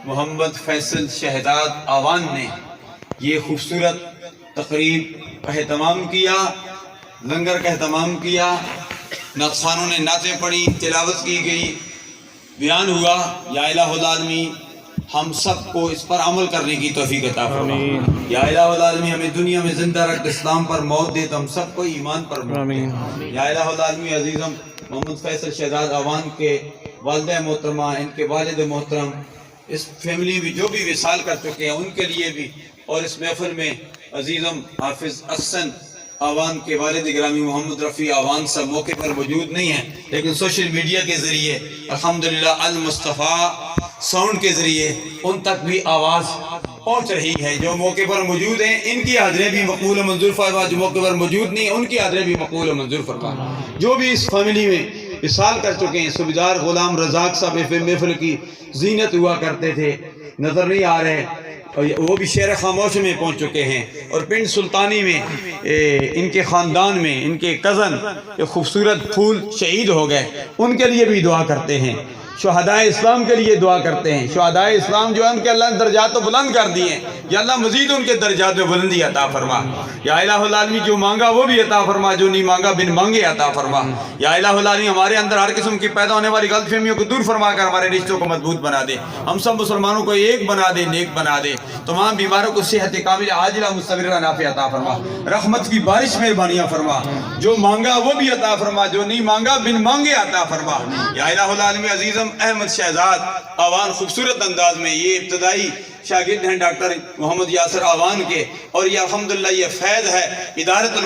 محمد فیصل شہزاد آوان نے یہ خوبصورت تقریب کا اہتمام کیا، لنگر کا اہتمام کیا، نقصانوں نے نعتیں پڑھی، تلاوت کی گئی، بیان ہوا۔ یا الہ العالمین ہم سب کو اس پر عمل کرنے کی توفیق عطا فرما۔ یا الہ العالمین ہمیں دنیا میں زندہ رکھ، اسلام پر موت دے تو ہم سب کو ایمان پر موت دے۔ یا الہ العالمین عزیزم محمد فیصل شہزاد آوان کے والدہ محترمہ، ان کے والد محترم، اس فیملی میں جو بھی وصال کر چکے ہیں ان کے لیے بھی، اور اس محفل میں عزیزم حافظ احسن آوان کے والد گرامی محمد رفیع آوان صاحب موقع پر موجود نہیں ہیں، لیکن سوشل میڈیا کے ذریعے الحمدللہ المصطفیٰ ساؤنڈ کے ذریعے ان تک بھی آواز پہنچ رہی ہے۔ جو موقع پر موجود ہیں ان کی حاضریں بھی مقبول و منظور فرما، جو موقع پر موجود نہیں ہیں ان کی حاضریں بھی مقبول و منظور فرما۔ جو بھی اس فیملی میں وصال کر چکے ہیں، صوبیدار غلام رزاق صاحب محفل کی زینت ہوا کرتے تھے، نظر نہیں آ رہے، وہ بھی شہر خاموش میں پہنچ چکے ہیں، اور پنڈ سلطانی میں ان کے خاندان میں ان کے کزن خوبصورت پھول شہید ہو گئے، ان کے لیے بھی دعا کرتے ہیں۔ شہدائے اسلام کے لیے دعا کرتے ہیں، شہدائے اسلام جو ہیں ان کے اللہ نے درجات تو بلند کر دیے ہیں، یا اللہ مزید ان کے درجات میں بلندی عطا فرما۔ یا الہ العالمین جو مانگا وہ بھی عطا فرما، جو نہیں مانگا بن مانگے عطا فرما۔ یا الہ العالمین ہمارے اندر ہر قسم کی پیدا ہونے والی غلط فہمیوں کو دور فرما کر ہمارے رشتوں کو مضبوط بنا دے، ہم سب مسلمانوں کو ایک بنا دے، نیک بنا دے، تمام بیماروں کو صحت کامل عاجلہ مستمرہ نافع عطا فرما، رحمت کی بارش مہربانیاں فرما، جو مانگا وہ بھی عطا فرما، جو نہیں مانگا بن مانگے عطا فرما۔ یا الہ العالمین عزیزم احمد شہزاد آوان خوبصورت انداز میں یہ ابتدائی شاگرد ہیں ڈاکٹر محمد یاسر آوان کے، اور یہ الحمدللہ یہ فیض ہے ادارت